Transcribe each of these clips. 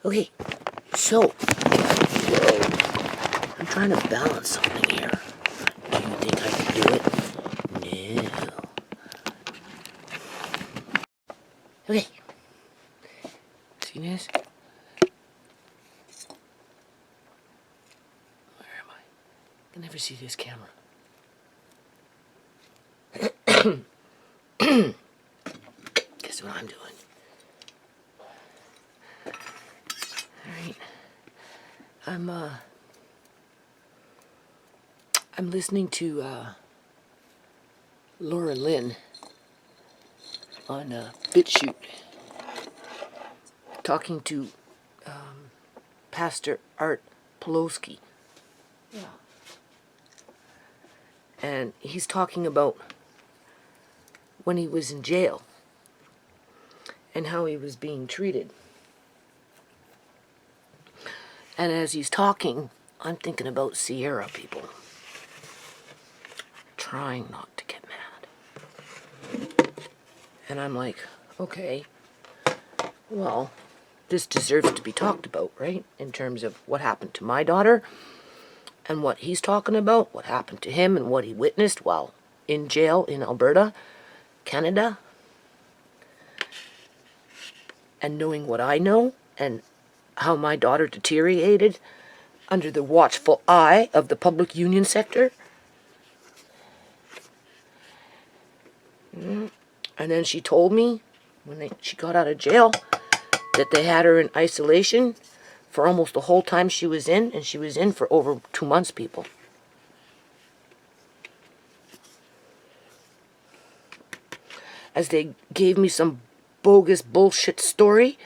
Okay, so, whoa, I'm trying to balance something here. Do you think I can do it? No. Okay. See this? Where am I? I can never see this camera. Guess what I'm doing? Alright. I'm listening to Laura Lynn on Bitchute, talking to Pastor Art Pulowski. Yeah. And he's talking about when he was in jail and how he was being treated. And as he's talking, I'm thinking about Ciera, people. Trying not to get mad. And I'm like, okay, well, this deserves to be talked about, right? In terms of what happened to my daughter and what he's talking about, what happened to him and what he witnessed while in jail in Alberta, Canada. And knowing what I know and how my daughter deteriorated under the watchful eye of the public union sector. And then she told me when she got out of jail that they had her in isolation for almost the whole time she was in, and she was in for over 2 months, people. As they gave me some bogus bullshit story,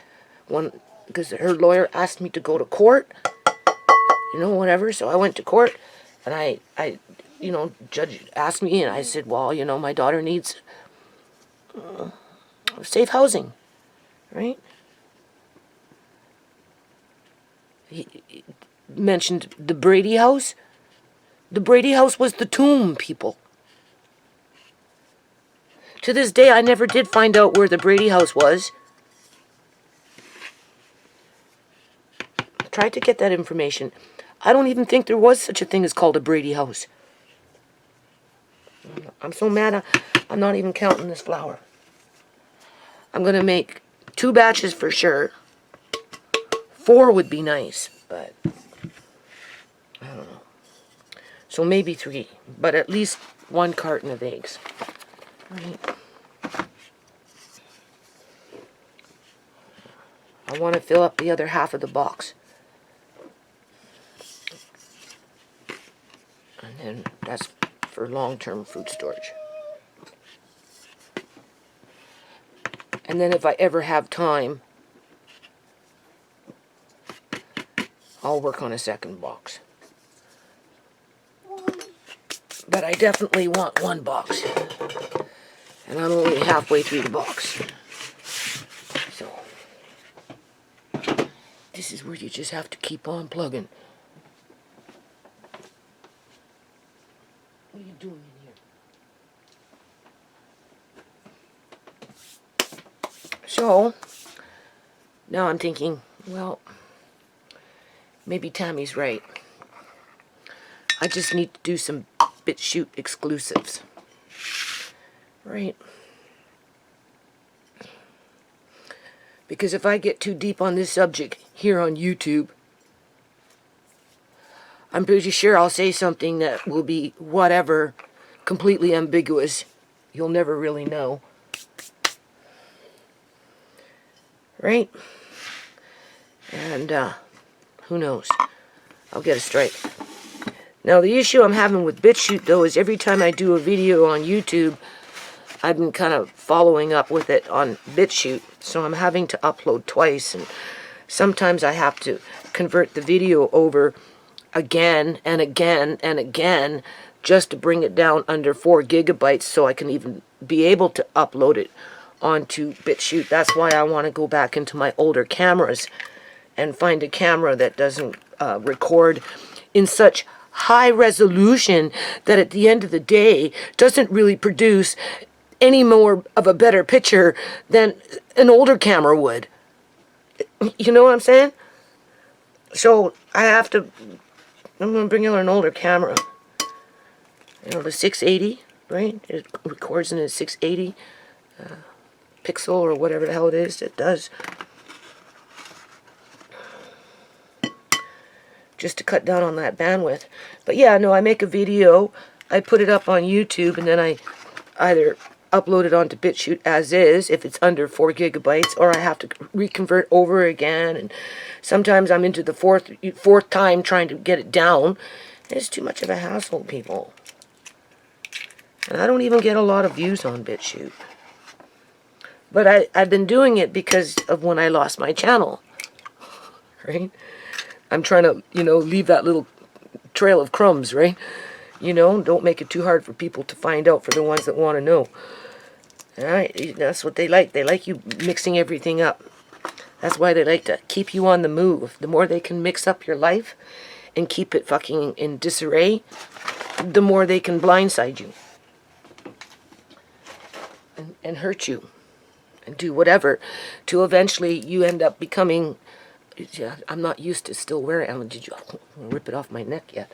because her lawyer asked me to go to court, whatever, so I went to court, and I judge asked me, and I said, well, my daughter needs safe housing, right? He mentioned the Brady house. The Brady house was the tomb, people. To this day, I never did find out where the Brady house was. I tried to get that information. I don't even think there was such a thing as called a Brady house. I'm so mad, I'm not even counting this flour. I'm going to make 2 batches for sure. 4 would be nice, but I don't know. So maybe 3, but at least 1 carton of eggs. Right. I want to fill up the other half of the box. And then that's for long-term food storage. And then if I ever have time, I'll work on a second box. But I definitely want 1 box. And I'm only halfway through the box. So, this is where you just have to keep on plugging. What are you doing in here? So, now I'm thinking, well, maybe Tammy's right. I just need to do some Bitchute exclusives. Right? Because if I get too deep on this subject here on YouTube, I'm pretty sure I'll say something that will be whatever, completely ambiguous. You'll never really know. Right? And, who knows? I'll get a strike. Now, the issue I'm having with Bitchute, though, is every time I do a video on YouTube, I've been kind of following up with it on Bitchute, so I'm having to upload twice, and sometimes I have to convert the video over again and again and again just to bring it down under 4 gigabytes so I can even be able to upload it onto Bitchute. That's why I want to go back into my older cameras and find a camera that doesn't record in such high resolution that at the end of the day doesn't really produce any more of a better picture than an older camera would. You know what I'm saying? So I have to, I'm going to bring out an older camera. You know, the 680, right? It records in a 680 pixel or whatever the hell it is. It does. Just to cut down on that bandwidth. But yeah, no, I make a video, I put it up on YouTube, and then I either upload it onto Bitchute as is, if it's under 4 gigabytes, or I have to reconvert over again, and sometimes I'm into the fourth time trying to get it down. It's too much of a hassle, people. And I don't even get a lot of views on Bitchute. But I've been doing it because of when I lost my channel, right? I'm trying to, you know, leave that little trail of crumbs, right? You know, don't make it too hard for people to find out, for the ones that want to know. All right, that's what they like. They like you mixing everything up. That's why they like to keep you on the move. The more they can mix up your life and keep it fucking in disarray, the more they can blindside you and hurt you and do whatever, to eventually you end up becoming... Yeah, I'm not used to still wearing it. Did you rip it off my neck yet?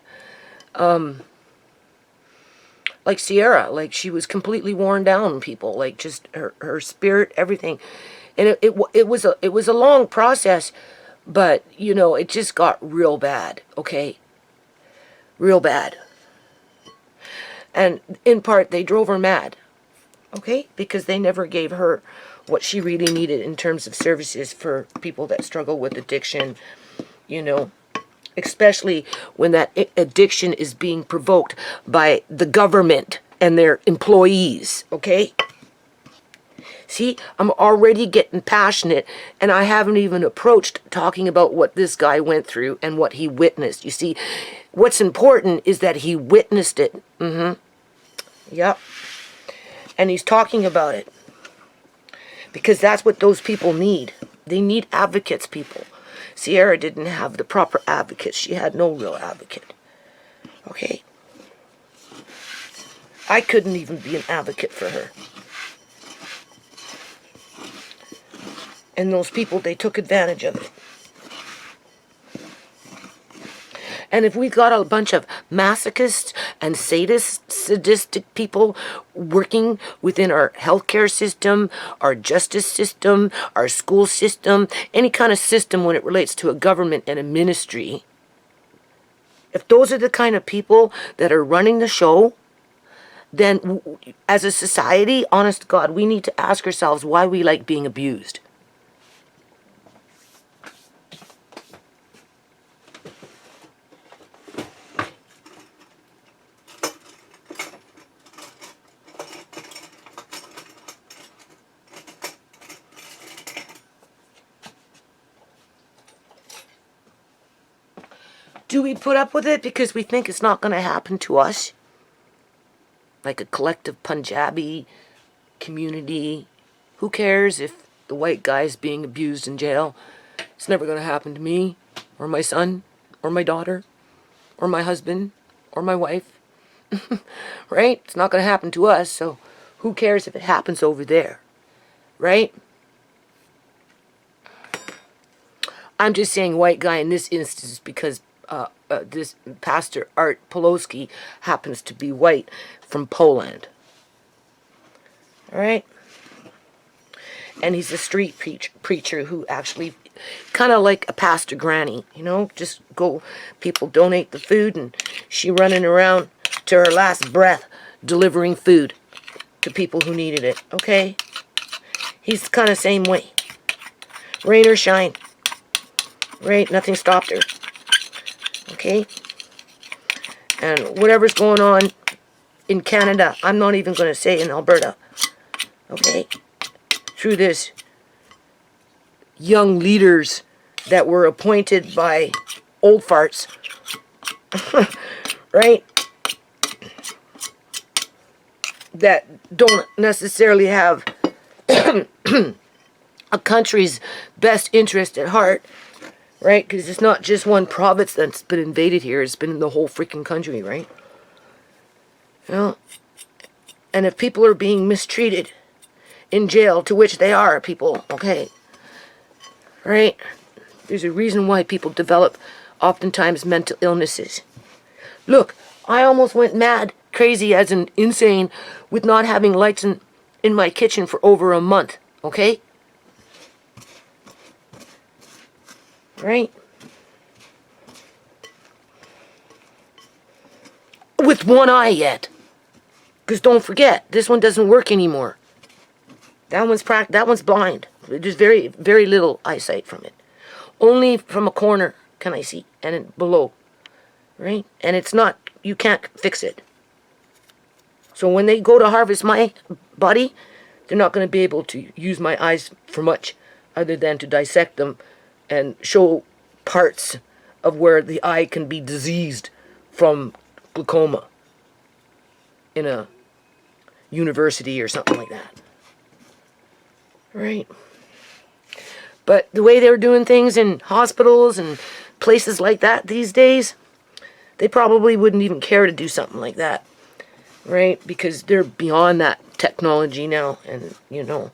Like Ciera, like she was completely worn down, people. Like just her spirit, everything. And it was a long process, but you know, it just got real bad, okay? Real bad. And in part, they drove her mad, okay? Because they never gave her what she really needed in terms of services for people that struggle with addiction, you know, especially when that addiction is being provoked by the government and their employees, okay? See, I'm already getting passionate, and I haven't even approached talking about what this guy went through and what he witnessed. You see, what's important is that he witnessed it. Yep. And he's talking about it. Because that's what those people need. They need advocates, people. Ciera didn't have the proper advocates. She had no real advocate. Okay? I couldn't even be an advocate for her. And those people, they took advantage of it. And if we got a bunch of masochists and sadists, sadistic people working within our healthcare system, our justice system, our school system, any kind of system when it relates to a government and a ministry, if those are the kind of people that are running the show, then as a society, honest to God, we need to ask ourselves why we like being abused. Do we put up with it because we think it's not going to happen to us? Like a collective Punjabi community. Who cares if the white guy is being abused in jail? It's never going to happen to me, or my son, or my daughter, or my husband, or my wife. Right? It's not going to happen to us, so who cares if it happens over there? Right? I'm just saying white guy in this instance because this Pastor Art Poloski happens to be white from Poland. All right? And he's a street preacher who actually, kind of like a pastor granny, you know, just go, people donate the food, and she running around to her last breath delivering food to people who needed it, okay? He's kind of same way. Rain or shine. Right? Nothing stopped her. Okay? And whatever's going on in Canada, I'm not even going to say in Alberta. Okay? Through this young leaders that were appointed by old farts. Right? That don't necessarily have a country's best interest at heart. Right? Because it's not just one province that's been invaded here. It's been in the whole freaking country, right? You know? And if people are being mistreated in jail, to which they are, people, okay? Right? There's a reason why people develop oftentimes mental illnesses. Look, I almost went mad, crazy as in insane, with not having lights in my kitchen for over a month, okay? Right? With one eye yet. Because don't forget, this one doesn't work anymore. That one's blind. There's very, very little eyesight from it. Only from a corner can I see, and below. Right? And it's not, you can't fix it. So when they go to harvest my body, they're not going to be able to use my eyes for much other than to dissect them and show parts of where the eye can be diseased from glaucoma in a university or something like that. Right? But the way they're doing things in hospitals and places like that these days, they probably wouldn't even care to do something like that. Right? Because they're beyond that technology now. And, you know,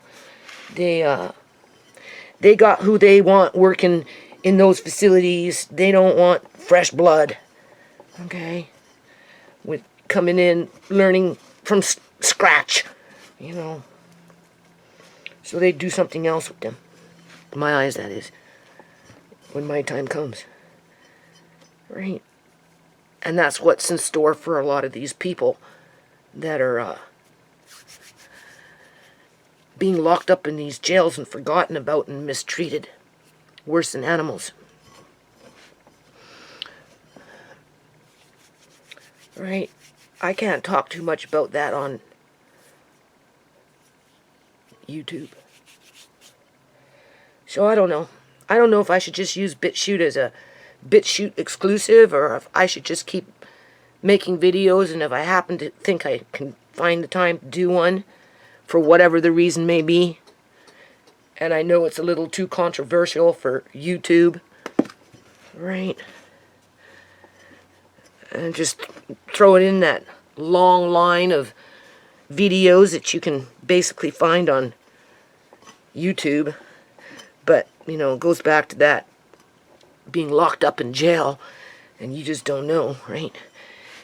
they got who they want working in those facilities. They don't want fresh blood. Okay? With coming in, learning from scratch. You know. So they do something else with them. My eyes, that is. When my time comes. Right? And that's what's in store for a lot of these people that are being locked up in these jails and forgotten about and mistreated. Worse than animals. Right? I can't talk too much about that on YouTube. So I don't know. I don't know if I should just use Bitchute as a Bitchute exclusive, or if I should just keep making videos, and if I happen to think I can find the time to do one, for whatever the reason may be, and I know it's a little too controversial for YouTube, right? And just throw it in that long line of videos that you can basically find on YouTube. But, you know, it goes back to that being locked up in jail, and you just don't know, right?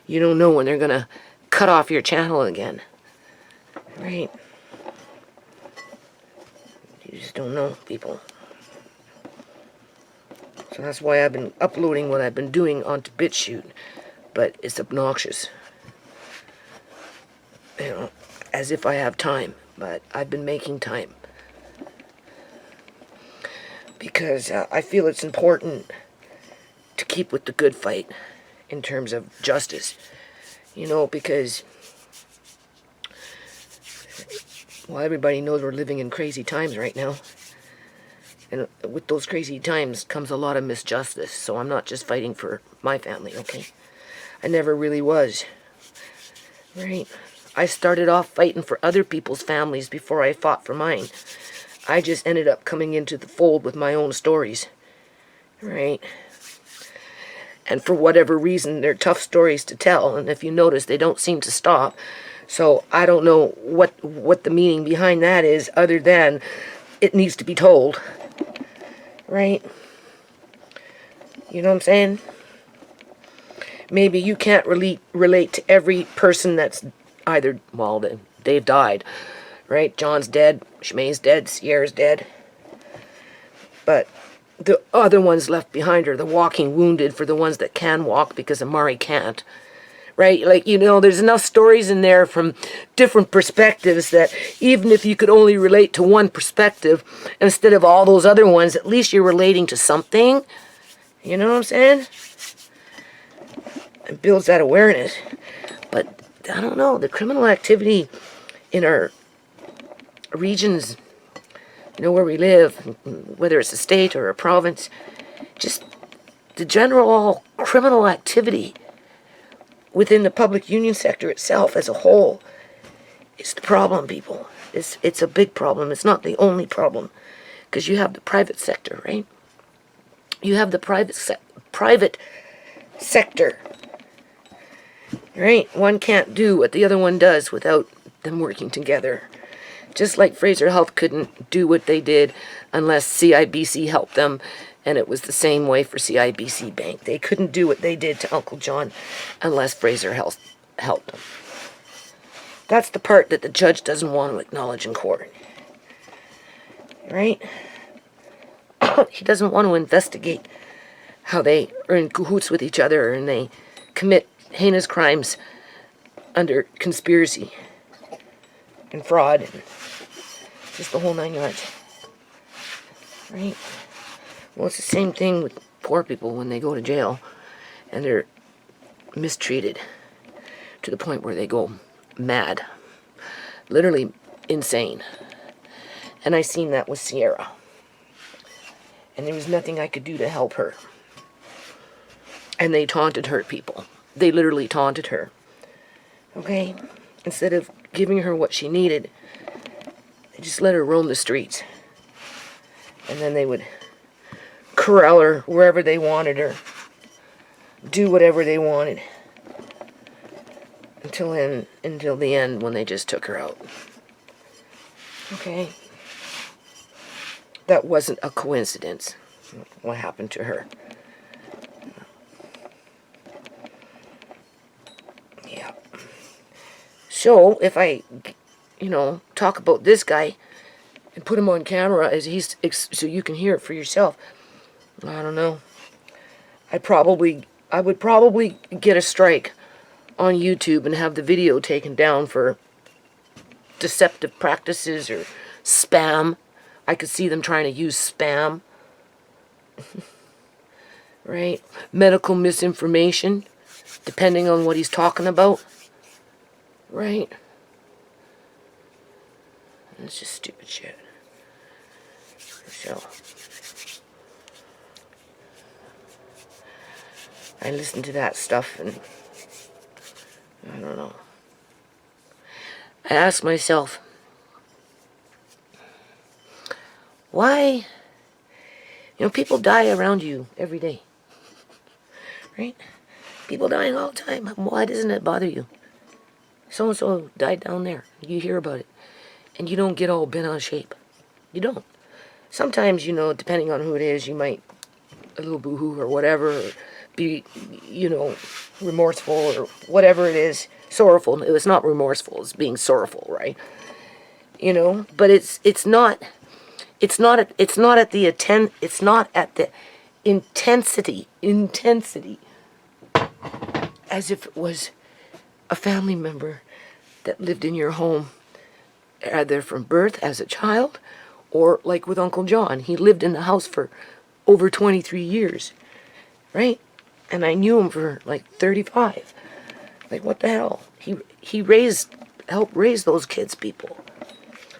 You don't know when they're going to cut off your channel again, right? You just don't know, people. So that's why I've been uploading what I've been doing onto Bitchute, but it's obnoxious. You know, as if I have time, but I've been making time. Because I feel it's important to keep with the good fight in terms of justice. You know, because, well, everybody knows we're living in crazy times right now. And with those crazy times comes a lot of misjustice. So I'm not just fighting for my family, okay? I never really was. Right? I started off fighting for other people's families before I fought for mine. I just ended up coming into the fold with my own stories. Right? And for whatever reason, they're tough stories to tell. And if you notice, they don't seem to stop. So I don't know what the meaning behind that is, other than it needs to be told. Right? You know what I'm saying? Maybe you can't relate to every person that's either, well, they've died. Right? John's dead, Shmai's dead, Ciera's dead. But the other ones left behind are the walking wounded, for the ones that can walk, because Amari can't. Right? Like, you know, there's enough stories in there from different perspectives that even if you could only relate to one perspective instead of all those other ones, at least you're relating to something. You know what I'm saying? It builds that awareness. But I don't know, the criminal activity in our regions, you know, where we live, whether it's a state or a province, just the general criminal activity within the public union sector itself as a whole is the problem, people. It's a big problem. It's not the only problem, because you have the private sector, right? You have the private sector, right? One can't do what the other one does without them working together. Just like Fraser Health couldn't do what they did unless CIBC helped them, and it was the same way for CIBC Bank. They couldn't do what they did to Uncle John unless Fraser Health helped them. That's the part that the judge doesn't want to acknowledge in court. Right? He doesn't want to investigate how they are in cahoots with each other and they commit heinous crimes under conspiracy and fraud and just the whole 9 yards. Right? Well, it's the same thing with poor people when they go to jail and they're mistreated to the point where they go mad. Literally insane. And I seen that with Ciera. And there was nothing I could do to help her. And they taunted her, people. They literally taunted her. Okay? Instead of giving her what she needed, they just let her roam the streets. And then they would corral her wherever they wanted her. Do whatever they wanted. Until the end when they just took her out. Okay? That wasn't a coincidence, what happened to her. Yeah. So, if I, talk about this guy and put him on camera as so you can hear it for yourself, I don't know. I would probably get a strike on YouTube and have the video taken down for deceptive practices or spam. I could see them trying to use spam. Right? Medical misinformation, depending on what he's talking about. Right? It's just stupid shit. So, I listen to that stuff and I don't know. I ask myself, why, people die around you every day, right? People dying all the time. Why doesn't it bother you? So-and-so died down there. You hear about it. And you don't get all bent out of shape. You don't. Sometimes, depending on who it is, you might a little boo-hoo or whatever, or be, remorseful or whatever it is. Sorrowful. It's not remorseful. It's being sorrowful, right? But it's not at the intensity as if it was a family member that lived in your home, either from birth as a child, or like with Uncle John. He lived in the house for over 23 years, right? And I knew him for like 35. Like, what the hell? He helped raise those kids, people.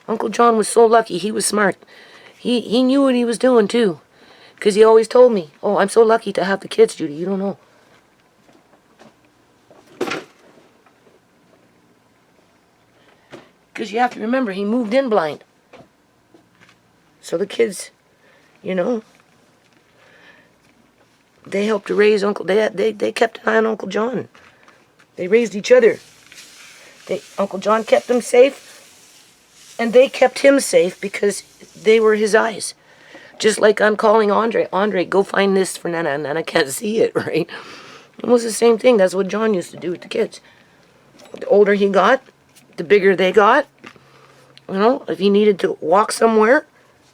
Uncle John was so lucky. He was smart. He knew what he was doing, too. Because he always told me, oh, I'm so lucky to have the kids, Judy. You don't know. Because you have to remember, he moved in blind. So the kids, they helped to raise Uncle. They kept an eye on Uncle John. They raised each other. Uncle John kept them safe. And they kept him safe because they were his eyes. Just like I'm calling Andre. Andre, go find this for Nana. And Nana can't see it, right? It was the same thing. That's what John used to do with the kids. The older he got, the bigger they got. If he needed to walk somewhere,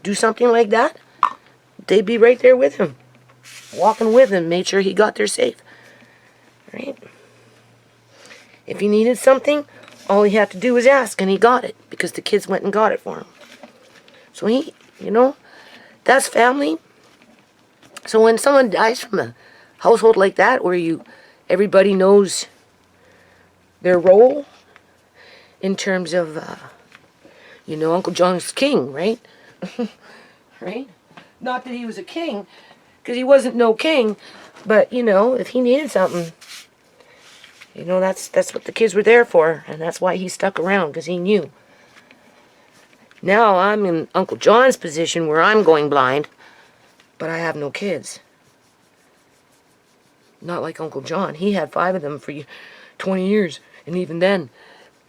do something like that, they'd be right there with him. Walking with him, made sure he got there safe. Right? If he needed something, all he had to do was ask, and he got it, because the kids went and got it for him. So that's family. So when someone dies from a household like that, where everybody knows their role, in terms of, Uncle John's king, right? Right? Not that he was a king, because he wasn't no king, but, if he needed something, that's what the kids were there for, and that's why he stuck around, because he knew. Now I'm in Uncle John's position where I'm going blind, but I have no kids. Not like Uncle John. He had 5 of them for 20 years, and even then,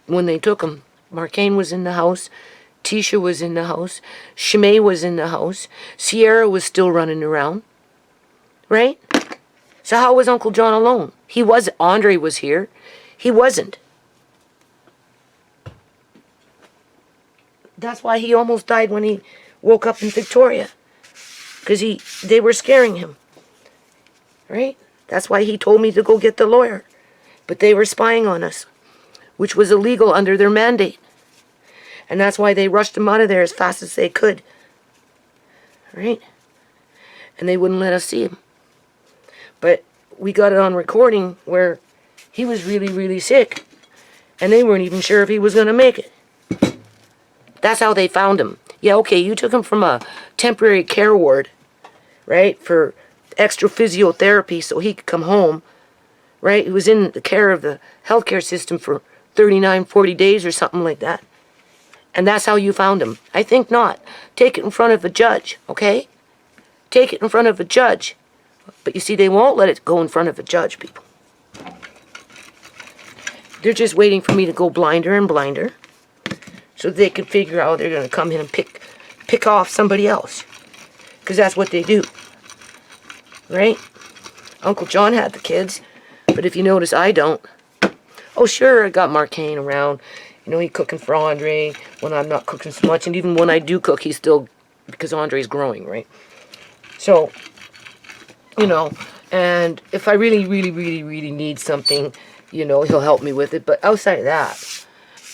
when they took him, Marcane was in the house, Tisha was in the house. Shimei was in the house. Ciera was still running around. Right? So how was Uncle John alone? He was. Andre was here. He wasn't. That's why he almost died when he woke up in Victoria. Because they were scaring him. Right? That's why he told me to go get the lawyer. But they were spying on us, which was illegal under their mandate. And that's why they rushed him out of there as fast as they could. Right? And they wouldn't let us see him. But we got it on recording where he was really, really sick. And they weren't even sure if he was going to make it. That's how they found him. Yeah, okay, you took him from a temporary care ward, right, for extra physiotherapy so he could come home, right? He was in the care of the healthcare system for 39, 40 days or something like that. And that's how you found him. I think not. Take it in front of a judge, okay? Take it in front of a judge. But you see, they won't let it go in front of a judge, people. They're just waiting for me to go blinder and blinder so they can figure out they're going to come in and pick off somebody else. Because that's what they do. Right? Uncle John had the kids, but if you notice, I don't. Oh, sure, I got Marcane around. You know, he's cooking for Andre when I'm not cooking so much. And even when I do cook, he's still, because Andre's growing, right? So, you know, and if I really, really, really, really need something, you know, he'll help me with it. But outside of that,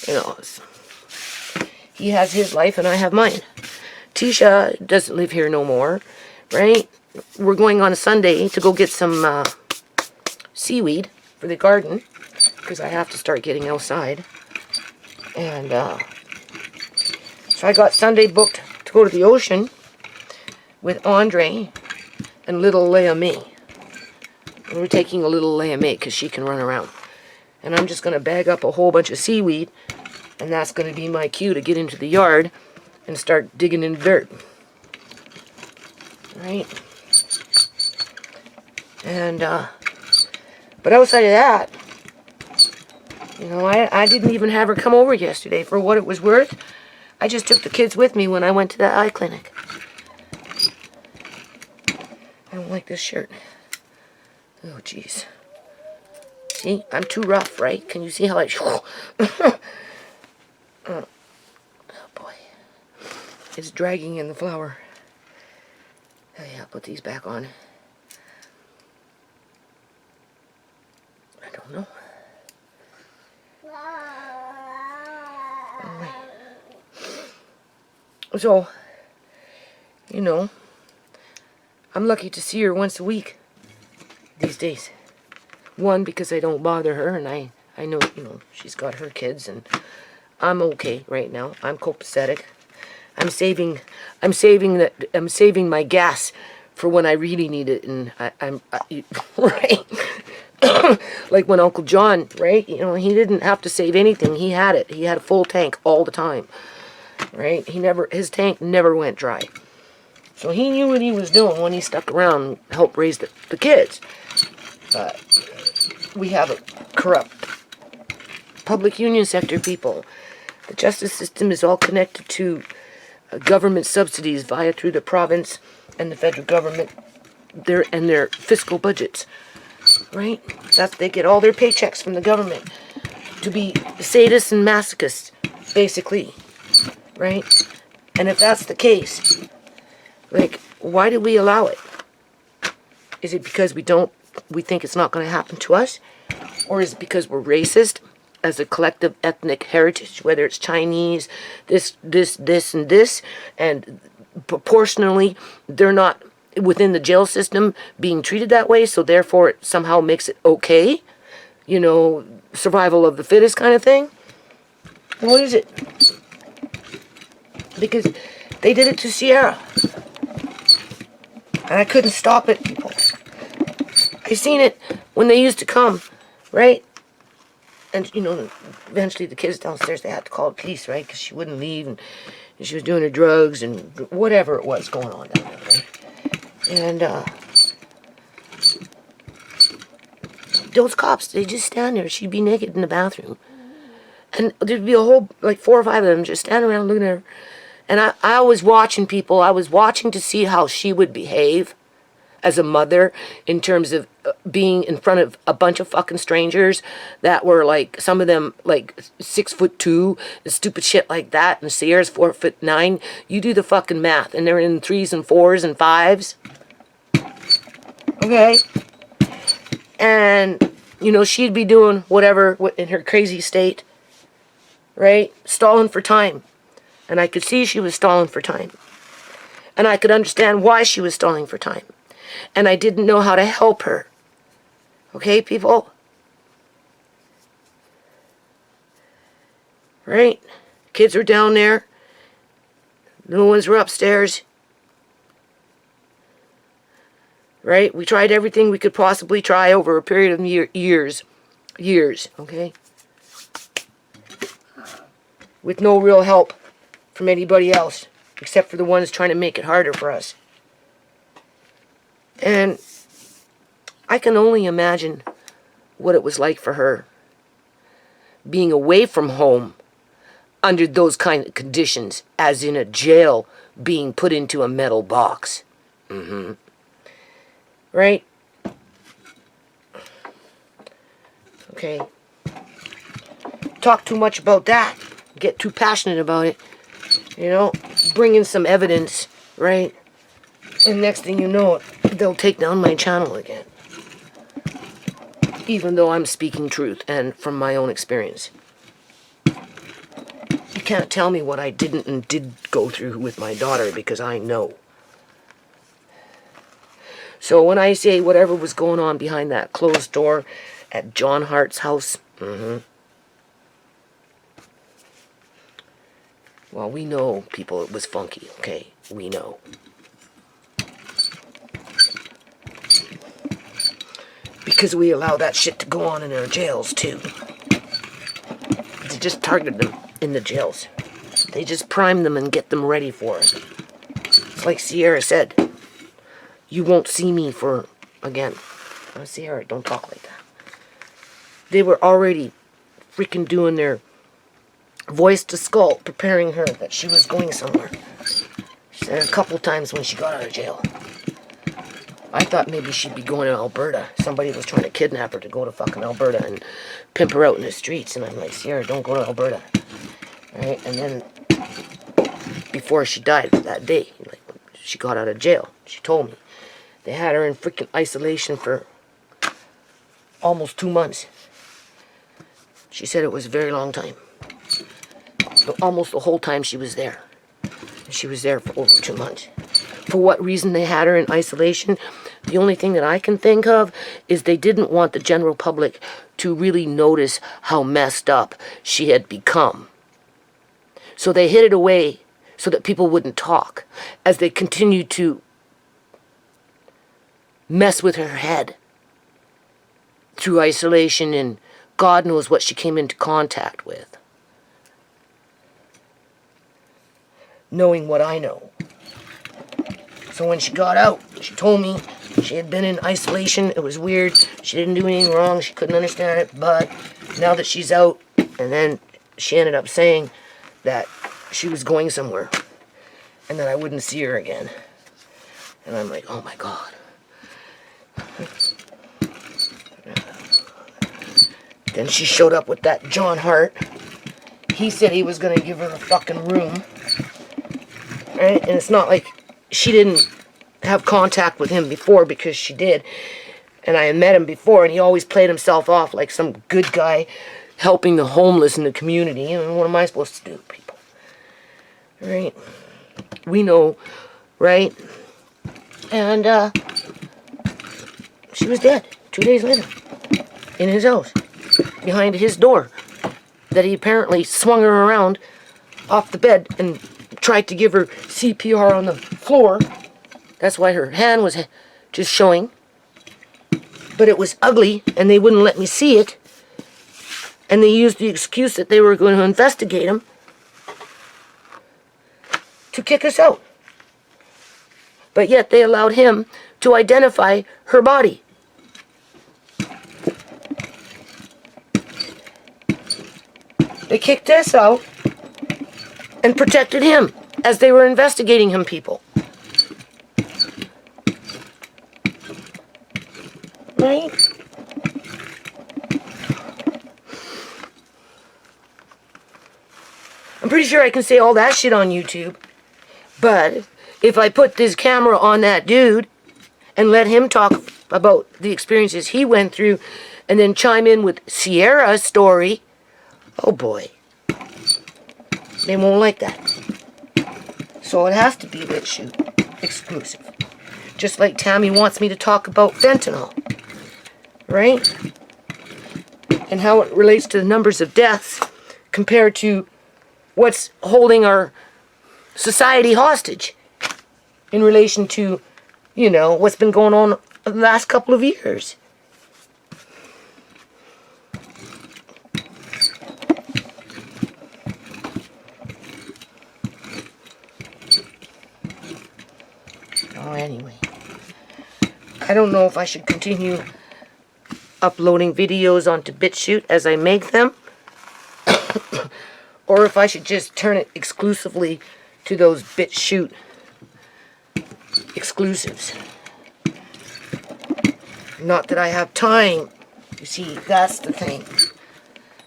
you know, he has his life and I have mine. Tisha doesn't live here no more, right? We're going on a Sunday to go get some seaweed for the garden because I have to start getting outside. And so I got Sunday booked to go to the ocean with Andre and little Leia May. And we're taking a little Leia May because she can run around. And I'm just going to bag up a whole bunch of seaweed, and that's going to be my cue to get into the yard and start digging in the dirt. Right? And, but outside of that, you know, I didn't even have her come over yesterday for what it was worth. I just took the kids with me when I went to that eye clinic. I don't like this shirt. Oh, jeez. See, I'm too rough, right? Can you see how I... Oh, boy. It's dragging in the flour. Oh, yeah, put these back on. I don't know. So, you know, I'm lucky to see her once a week these days. One, because I don't bother her, and I know, you know, she's got her kids, and I'm okay right now. I'm copacetic. I'm saving my gas for when I really need it, and I'm right. Like when Uncle John, right? You know, he didn't have to save anything. He had it. He had a full tank all the time. Right? His tank never went dry. So he knew what he was doing when he stuck around and helped raise the kids. But we have a corrupt public union sector, people. The justice system is all connected to government subsidies through the province and the federal government, their fiscal budgets. Right? They get all their paychecks from the government to be sadists and masochists, basically. Right? And if that's the case, like, why do we allow it? Is it because we think it's not going to happen to us? Or is it because we're racist as a collective ethnic heritage, whether it's Chinese, this, and this, and proportionally, they're not within the jail system being treated that way, so therefore it somehow makes it okay? You know, survival of the fittest kind of thing? What is it? Because they did it to Ciera. And I couldn't stop it, people. I seen it when they used to come, right? And, you know, eventually the kids downstairs, they had to call the police, right? Because she wouldn't leave, and she was doing her drugs and whatever it was going on down there, right? And, those cops, they just stand there. She'd be naked in the bathroom. And there'd be a whole, like 4 or 5 of them just standing around looking at her. And I was watching people. I was watching to see how she would behave as a mother in terms of being in front of a bunch of fucking strangers that were like, some of them like 6'2" and stupid shit like that. And Ciera's 4'9". You do the fucking math. And they're in 3s and 4s and 5s. Okay. And, you know, she'd be doing whatever in her crazy state. Right? Stalling for time. And I could see she was stalling for time. And I could understand why she was stalling for time. And I didn't know how to help her. Okay, people? Right? Kids were down there. Little ones were upstairs. Right? We tried everything we could possibly try over a period of years. Years, okay? With no real help from anybody else, except for the ones trying to make it harder for us. And I can only imagine what it was like for her, being away from home under those kind of conditions, as in a jail, being put into a metal box. Right? Okay. Talk too much about that. Get too passionate about it. You know, bring in some evidence, right? And next thing you know, they'll take down my channel again. Even though I'm speaking truth and from my own experience. You can't tell me what I didn't and did go through with my daughter, because I know. So when I say whatever was going on behind that closed door at John Hart's house, well, we know, people, it was funky, okay? We know. Because we allow that shit to go on in our jails, too. They just target them in the jails. They just prime them and get them ready for it. It's like Ciera said, you won't see me for, again, Ciera, don't talk like that. They were already freaking doing their voice to skull, preparing her that she was going somewhere. She said a couple times when she got out of jail. I thought maybe she'd be going to Alberta. Somebody was trying to kidnap her to go to fucking Alberta and pimp her out in the streets. And I'm like, Ciera, don't go to Alberta. Right? And then, before she died that day, like, she got out of jail, she told me. They had her in freaking isolation for almost 2 months. She said it was a very long time. Almost the whole time she was there. She was there for over 2 months. For what reason they had her in isolation, the only thing that I can think of is they didn't want the general public to really notice how messed up she had become. So they hid it away so that people wouldn't talk as they continued to mess with her head through isolation, and God knows what she came into contact with. Knowing what I know. So when she got out, she told me she had been in isolation. It was weird. She didn't do anything wrong. She couldn't understand it. But now that she's out, and then she ended up saying that she was going somewhere and that I wouldn't see her again. And I'm like, oh my God. Then she showed up with that John Hart. He said he was going to give her a fucking room. Right? And it's not like she didn't have contact with him before, because she did. And I had met him before, and he always played himself off like some good guy helping the homeless in the community. And what am I supposed to do, people? Right? We know, right? And she was dead 2 days later in his house, behind his door, that he apparently swung her around off the bed and tried to give her CPR on the floor. That's why her hand was just showing. But it was ugly, and they wouldn't let me see it. And they used the excuse that they were going to investigate him to kick us out. But yet they allowed him to identify her body. They kicked us out and protected him as they were investigating him, people. Right? I'm pretty sure I can say all that shit on YouTube. But if I put this camera on that dude and let him talk about the experiences he went through and then chime in with Ciera's story, oh boy, they won't like that. So it has to be Bitchute exclusive. Just like Tammy wants me to talk about fentanyl, right? And how it relates to the numbers of deaths compared to what's holding our society hostage in relation to, you know, what's been going on the last couple of years. Oh, anyway. I don't know if I should continue uploading videos onto Bitchute as I make them, or if I should just turn it exclusively to those Bitchute exclusives. Not that I have time. You see, that's the thing.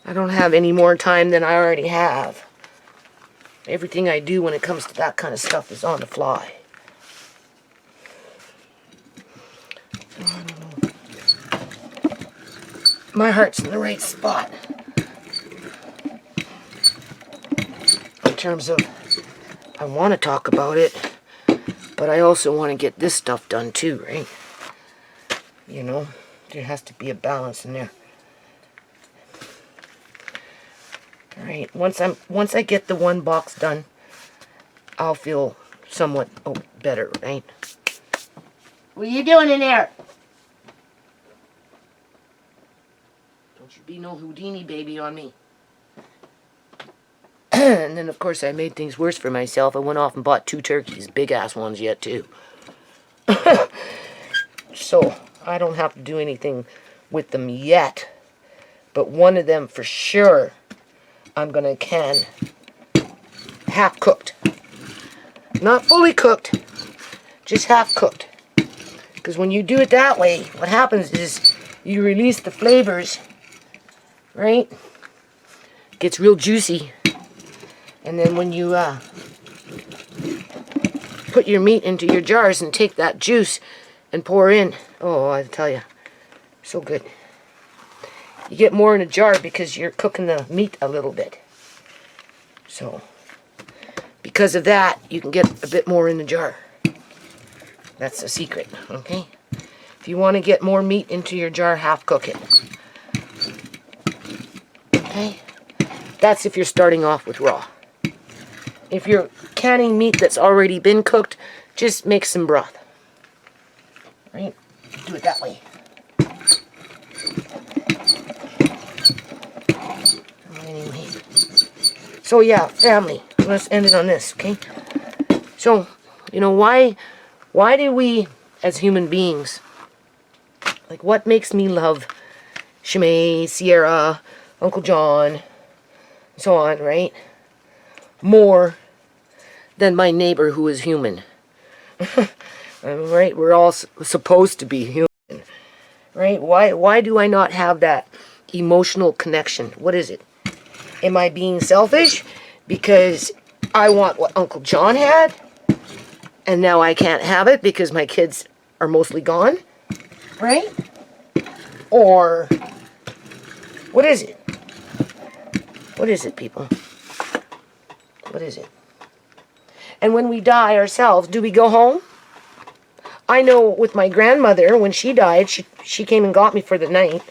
I don't have any more time than I already have. Everything I do when it comes to that kind of stuff is on the fly. So, I don't know. My heart's in the right spot. In terms of, I want to talk about it, but I also want to get this stuff done too, right? You know, there has to be a balance in there. All right, once I get the one box done, I'll feel somewhat better, right? What are you doing in there? Don't you be no Houdini baby on me. And then, of course, I made things worse for myself. I went off and bought 2 turkeys, big-ass ones yet, too. So, I don't have to do anything with them yet. But one of them, for sure, I'm going to can half-cooked. Not fully cooked, just half-cooked. Because when you do it that way, what happens is you release the flavors, right? It gets real juicy. And then when you put your meat into your jars and take that juice and pour in, oh, I tell you, so good. You get more in a jar because you're cooking the meat a little bit. So, because of that, you can get a bit more in the jar. That's the secret, okay? If you want to get more meat into your jar, half cook it. Okay? That's if you're starting off with raw. If you're canning meat that's already been cooked, just make some broth. Right? Do it that way. Anyway. So yeah, family. Let's end it on this, okay? So, you know, why do we, as human beings, like what makes me love Shimei, Ciera, Uncle John, and so on, right? More than my neighbor who is human. Right? We're all supposed to be human. Right? Why do I not have that emotional connection? What is it? Am I being selfish because I want what Uncle John had and now I can't have it because my kids are mostly gone? Right? Or what is it? What is it, people? What is it? And when we die ourselves, do we go home? I know with my grandmother, when she died, she came and got me for the night.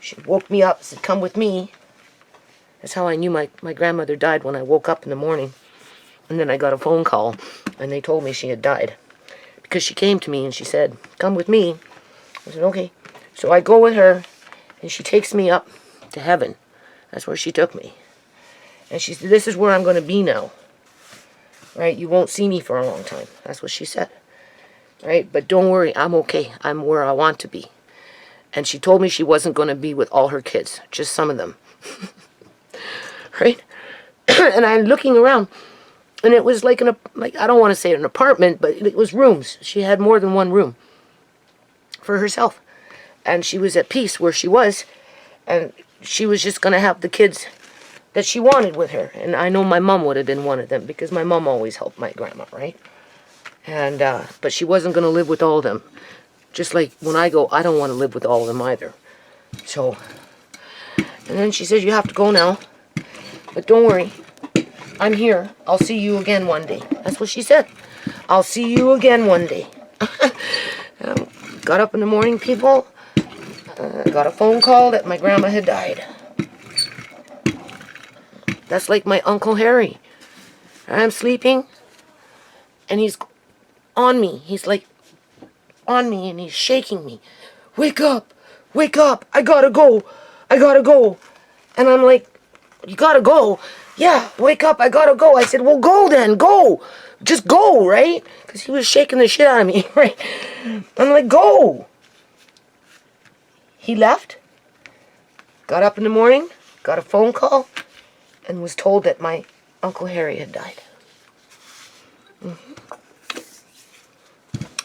She woke me up, said, come with me. That's how I knew my grandmother died, when I woke up in the morning. And then I got a phone call, and they told me she had died. Because she came to me and she said, come with me. I said, okay. So I go with her, and she takes me up to heaven. That's where she took me. And she said, this is where I'm going to be now. Right? You won't see me for a long time. That's what she said. Right? But don't worry, I'm okay. I'm where I want to be. And she told me she wasn't going to be with all her kids. Just some of them. right? And I'm looking around, and it was like I don't want to say an apartment, but it was rooms. She had more than one room for herself, and she was at peace where she was, and she was just going to have the kids that she wanted with her. And I know my mom would have been one of them, because my mom always helped my grandma, right? And but she wasn't going to live with all of them. Just like when I go, I don't want to live with all of them either. So, and then she says, you have to go now, but don't worry, I'm here. I'll see you again one day. That's what she said. I'll see you again one day. Got up in the morning, people. Got a phone call that my grandma had died. That's like my Uncle Harry. I'm sleeping, and he's on me. He's like on me, and he's shaking me. Wake up! Wake up! I gotta go! I gotta go! And I'm like, you gotta go? Yeah, wake up, I gotta go. I said, well, go then, go. Just go, right? Because he was shaking the shit out of me, right? I'm like, go. He left, got up in the morning, got a phone call, and was told that my Uncle Harry had died.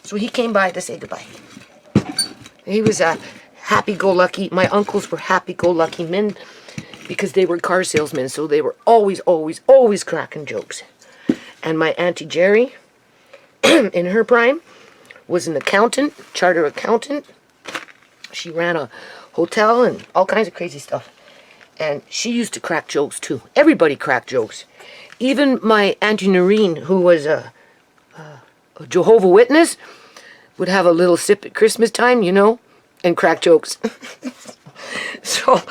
So he came by to say goodbye. He was a happy-go-lucky, my uncles were happy-go-lucky men, because they were car salesmen, so they were always, always, always cracking jokes. And my Auntie Jerry, in her prime, was an accountant, charter accountant. She ran a hotel and all kinds of crazy stuff. And she used to crack jokes, too. Everybody cracked jokes. Even my Auntie Noreen, who was a Jehovah's Witness, would have a little sip at Christmas time, you know, and crack jokes. So,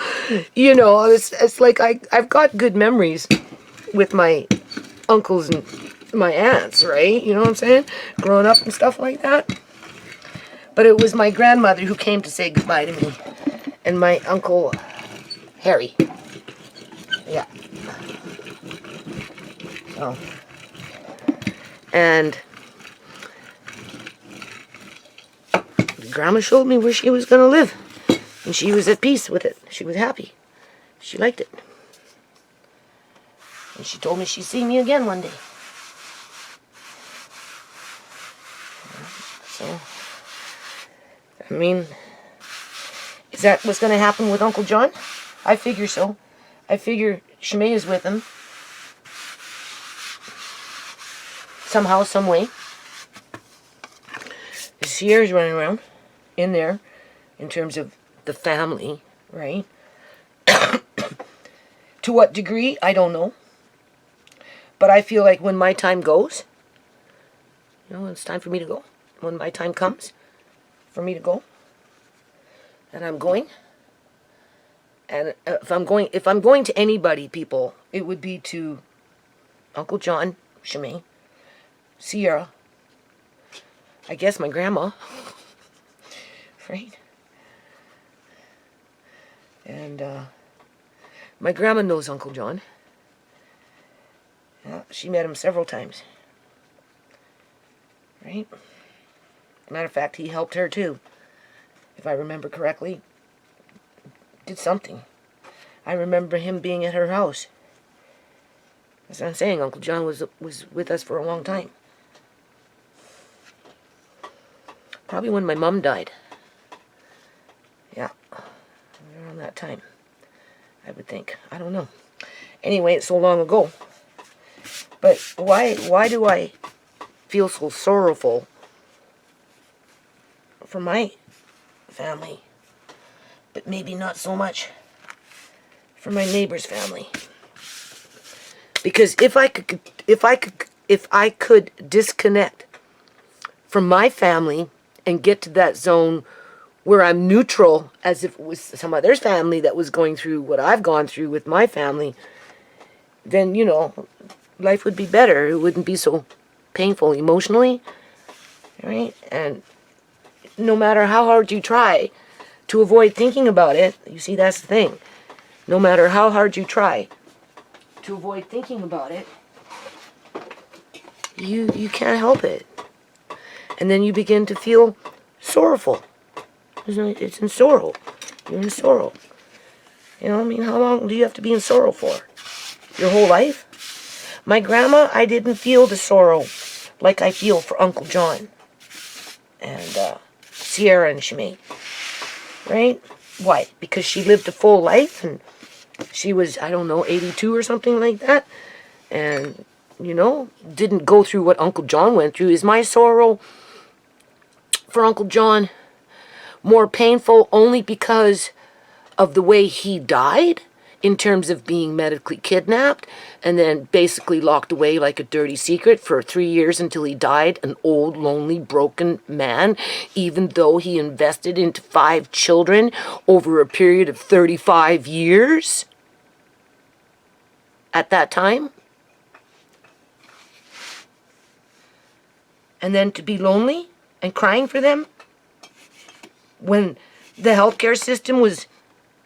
you know, it's like I've got good memories with my uncles and my aunts, right? You know what I'm saying? Growing up and stuff like that. But it was my grandmother who came to say goodbye to me. And my Uncle Harry. Yeah. So. And Grandma showed me where she was going to live. And she was at peace with it. She was happy. She liked it. And she told me she'd see me again one day. So, I mean, is that what's going to happen with Uncle John? I figure so. I figure Shemay is with him. Somehow, some way. Ciera's running around in there in terms of the family, right? To what degree, I don't know. But I feel like when my time goes, you know, it's time for me to go. When my time comes for me to go, and I'm going, and if I'm going to anybody, people, it would be to Uncle John, Shemay, Ciera, I guess my grandma, right? And my grandma knows Uncle John. Yeah, she met him several times. Right? Matter of fact, he helped her too. If I remember correctly. Did something. I remember him being at her house. That's what I'm saying. Uncle John was with us for a long time. Probably when my mom died. Yeah. Around that time. I would think. I don't know. Anyway, it's so long ago. But why do I feel so sorrowful for my family, but maybe not so much for my neighbor's family? Because if I could disconnect from my family and get to that zone where I'm neutral, as if it was some other family that was going through what I've gone through with my family, then, you know, life would be better. It wouldn't be so painful emotionally, right? And no matter how hard you try to avoid thinking about it, you see, that's the thing. No matter how hard you try to avoid thinking about it, you can't help it. And then you begin to feel sorrowful. It's in sorrow. You're in sorrow. You know, I mean, how long do you have to be in sorrow for? your whole life. My grandma, I didn't feel the sorrow like I feel for Uncle John and Ciera and Shimei. Right? Why? Because she lived a full life and she was, I don't know, 82 or something like that. And, you know, didn't go through what Uncle John went through. Is my sorrow for Uncle John more painful only because of the way he died, in terms of being medically kidnapped and then basically locked away like a dirty secret for 3 years until he died, an old, lonely, broken man, even though he invested into 5 children over a period of 35 years at that time? And then to be lonely and crying for them when the healthcare system was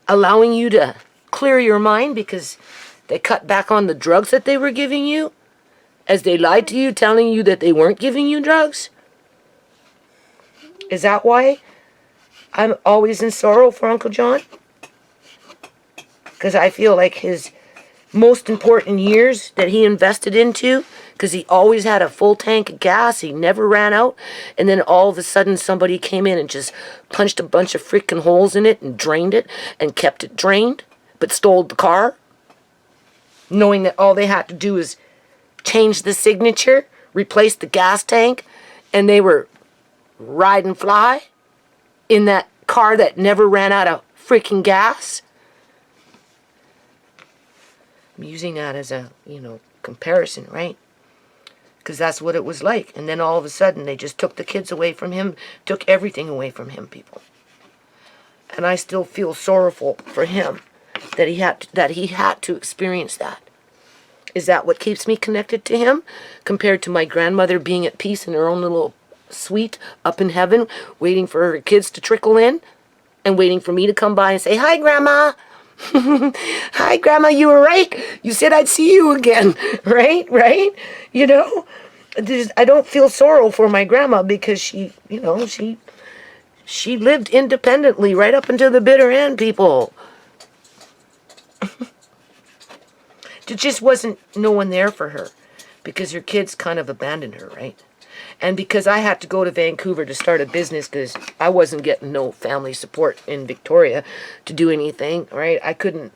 allowing you to clear your mind because they cut back on the drugs that they were giving you, as they lied to you, telling you that they weren't giving you drugs? Is that why I'm always in sorrow for Uncle John? Because I feel like his most important years that he invested into, because he always had a full tank of gas, he never ran out, and then all of a sudden somebody came in and just punched a bunch of freaking holes in it and drained it and kept it drained, but stole the car, knowing that all they had to do is change the signature, replace the gas tank, and they were riding fly in that car that never ran out of freaking gas. I'm using that as a, comparison, right? Because that's what it was like. And then all of a sudden they just took the kids away from him, took everything away from him, people. And I still feel sorrowful for him that he had to experience that. Is that what keeps me connected to him, compared to my grandmother being at peace in her own little suite up in heaven, waiting for her kids to trickle in and waiting for me to come by and say, "Hi, Grandma." "Hi, Grandma, you were right. You said I'd see you again." Right? I don't feel sorrow for my grandma because she lived independently right up until the bitter end, people. There just wasn't no one there for her because her kids kind of abandoned her, right? And because I had to go to Vancouver to start a business because I wasn't getting no family support in Victoria to do anything, right? I couldn't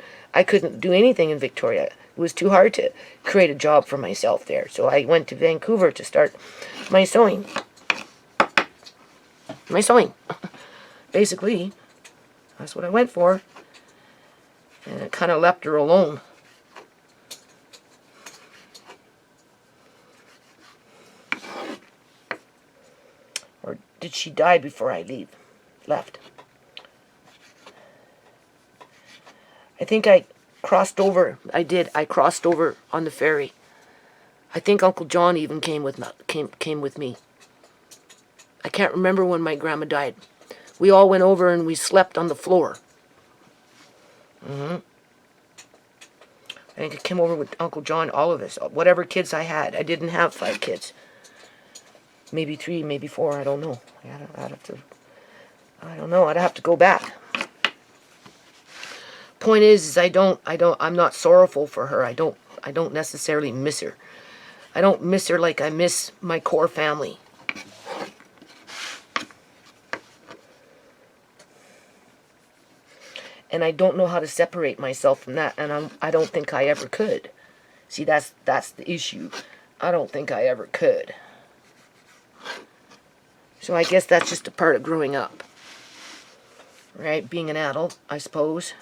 do anything in Victoria. It was too hard to create a job for myself there. So I went to Vancouver to start my sewing. Basically, that's what I went for. And it kind of left her alone. Or did she die before I left? I think I crossed over. I did. I crossed over on the ferry. I think Uncle John even came with me. I can't remember when my grandma died. We all went over and we slept on the floor. I think I came over with Uncle John, all of us, whatever kids I had. I didn't have 5 kids. Maybe 3, maybe 4, I don't know. I'd have to go back. Point is I'm not sorrowful for her. I don't necessarily miss her. I don't miss her like I miss my core family. And I don't know how to separate myself from that, and I don't think I ever could. See, that's the issue. I don't think I ever could. So I guess that's just a part of growing up. Right? Being an adult, I suppose.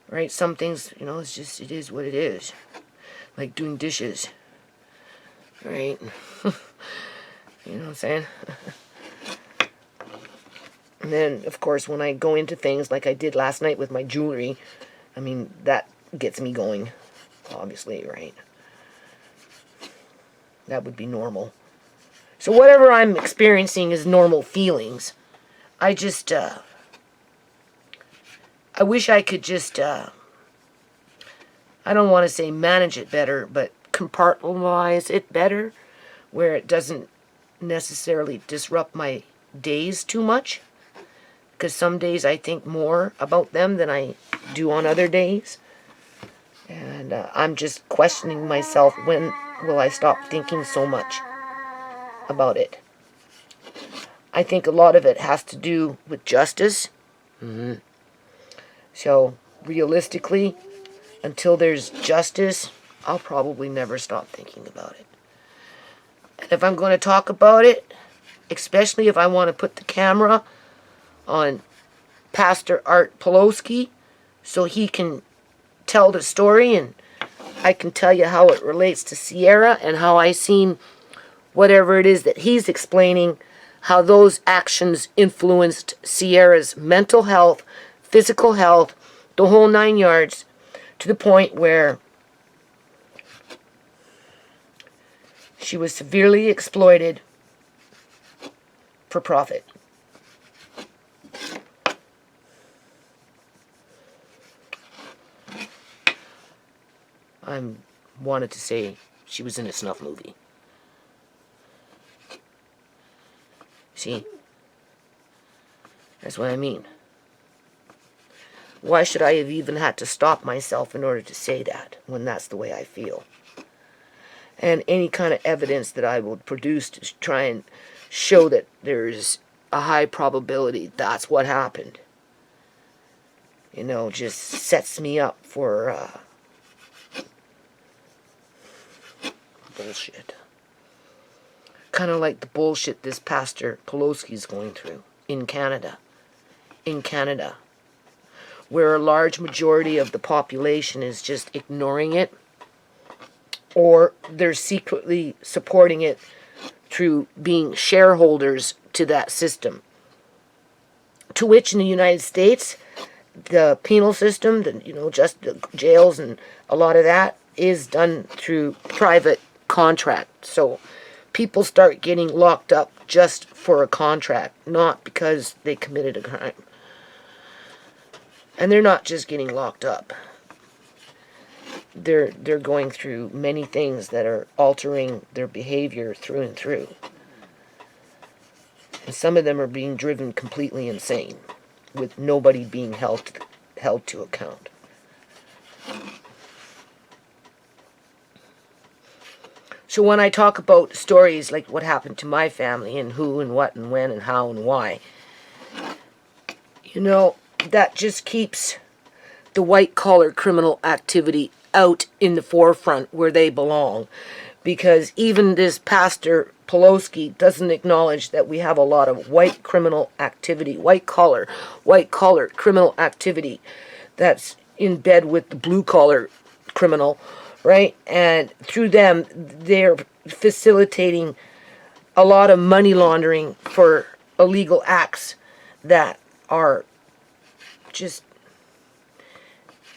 Right? Some things, it is what it is. Like doing dishes. Right? You know what I'm saying? And then, of course, when I go into things like I did last night with my jewelry, that gets me going, obviously, right? That would be normal. So whatever I'm experiencing is normal feelings. I just, I wish I could just, I don't want to say manage it better, but compartmentalize it better, where it doesn't necessarily disrupt my days too much. Because some days I think more about them than I do on other days. And I'm just questioning myself, when will I stop thinking so much about it? I think a lot of it has to do with justice. So, realistically, until there's justice, I'll probably never stop thinking about it. And if I'm going to talk about it, especially if I want to put the camera on Pastor Art Pawlowski so he can tell the story, and I can tell you how it relates to Ciera and how I seen whatever it is that he's explaining, how those actions influenced Ciera's mental health, physical health, the whole 9 yards, to the point where she was severely exploited for profit. I wanted to say she was in a snuff movie. See? That's what I mean. Why should I have even had to stop myself in order to say that, when that's the way I feel? And any kind of evidence that I will produce to try and show that there's a high probability that's what happened, you know, just sets me up for bullshit. Kind of like the bullshit this Pastor Pawlowski's going through in Canada. In Canada, where a large majority of the population is just ignoring it, or they're secretly supporting it through being shareholders to that system. To which in the United States, the penal system, just the jails and a lot of that is done through private contract. So people start getting locked up just for a contract, not because they committed a crime. And they're not just getting locked up. They're going through many things that are altering their behavior through and through. And some of them are being driven completely insane, with nobody being held to account. So when I talk about stories like what happened to my family, and who and what and when and how and why, that just keeps the white-collar criminal activity out in the forefront where they belong. Because even this Pastor Pawlowski doesn't acknowledge that we have a lot of white criminal activity, white-collar criminal activity that's in bed with the blue-collar criminal, right? And through them, they're facilitating a lot of money laundering for illegal acts that are just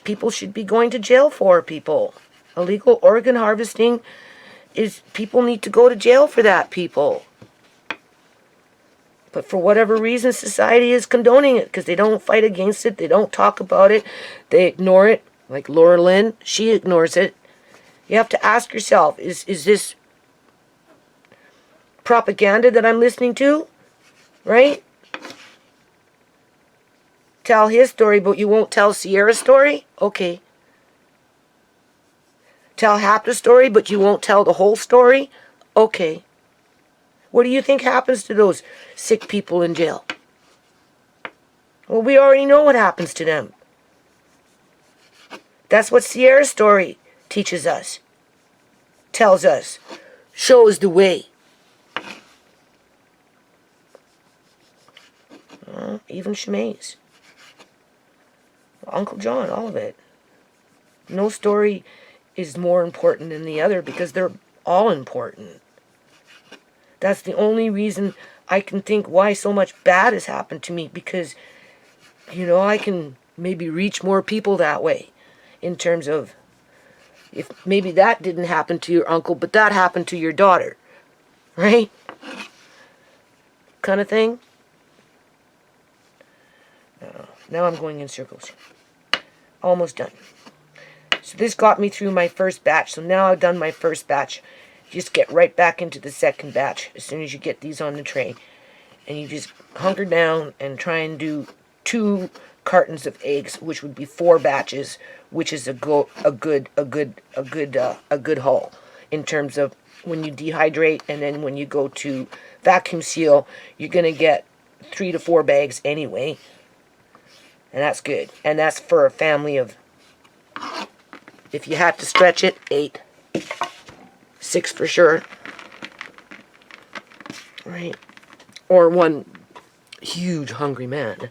people should be going to jail for. People, illegal organ harvesting is, people need to go to jail for that, people. But for whatever reason, society is condoning it because they don't fight against it, they don't talk about it, they ignore it. Like Laura Lynn, she ignores it. You have to ask yourself, is this propaganda that I'm listening to? Right? Tell his story, but you won't tell Ciera's story? Okay. Tell half the story, but you won't tell the whole story? Okay. What do you think happens to those sick people in jail? Well, we already know what happens to them. That's what Ciera's story teaches us, tells us, shows the way. Even Shemai's. Uncle John, all of it. No story is more important than the other because they're all important. That's the only reason I can think why so much bad has happened to me, because, I can maybe reach more people that way, in terms of, if maybe that didn't happen to your uncle, but that happened to your daughter, right? Kind of thing. Now I'm going in circles. Almost done. So this got me through my first batch. So now I've done my first batch. Just get right back into the second batch as soon as you get these on the tray. And you just hunker down and try and do 2 cartons of eggs, which would be 4 batches, which is a good haul in terms of when you dehydrate, and then when you go to vacuum seal, you're gonna get 3 to 4 bags anyway, and that's good. And that's for a family of, if you had to stretch it, 8, 6 for sure, right? Or one huge hungry man.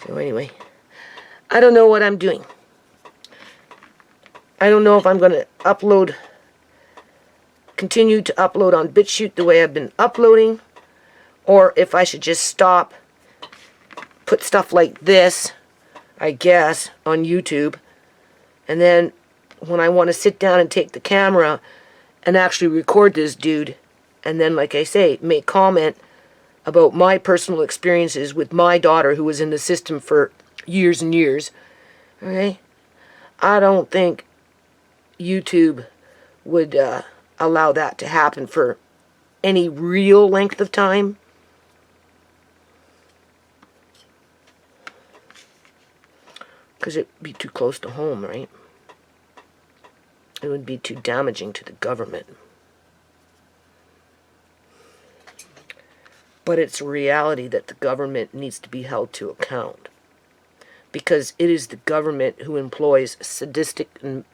So anyway, I don't know what I'm doing. I don't know if I'm going to continue to upload on Bitchute the way I've been uploading, or if I should just stop, put stuff like this, I guess, on YouTube, and then when I want to sit down and take the camera and actually record this dude, and then, like I say, make comment about my personal experiences with my daughter who was in the system for years and years, okay? I don't think YouTube would allow that to happen for any real length of time. Because it'd be too close to home, right? It would be too damaging to the government. But it's a reality that the government needs to be held to account. Because it is the government who employs sadistic and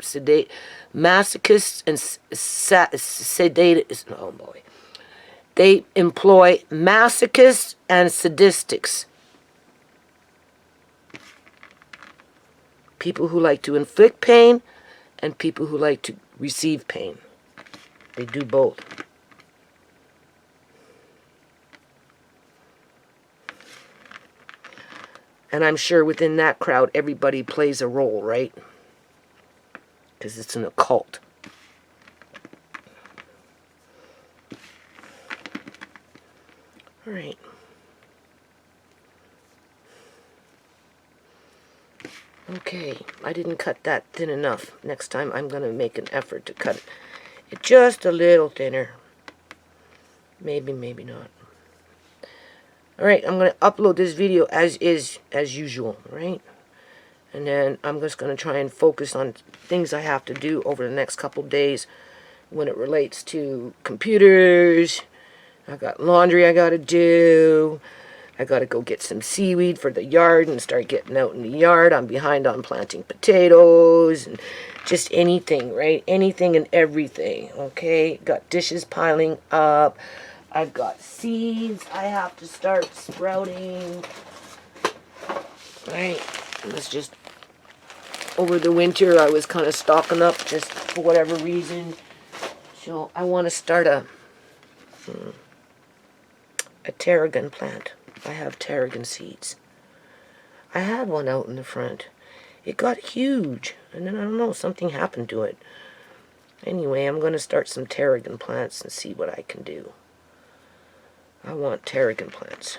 masochists and oh boy. They employ masochists and sadistics. People who like to inflict pain and people who like to receive pain. They do both. And I'm sure within that crowd, everybody plays a role, right? Because it's an occult. All right. Okay, I didn't cut that thin enough. Next time I'm going to make an effort to cut it just a little thinner. Maybe, maybe not. Alright, I'm going to upload this video as usual, right? And then I'm just going to try and focus on things I have to do over the next couple days when it relates to computers. I got laundry I got to do. I got to go get some seaweed for the yard and start getting out in the yard. I'm behind on planting potatoes and just anything, right? Anything and everything, okay? Got dishes piling up. I've got seeds I have to start sprouting. Right, it was just over the winter I was kind of stocking up just for whatever reason. So I want to start a tarragon plant. I have tarragon seeds. I had one out in the front. It got huge, and then I don't know, something happened to it. Anyway, I'm going to start some tarragon plants and see what I can do. I want tarragon plants.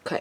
Okay.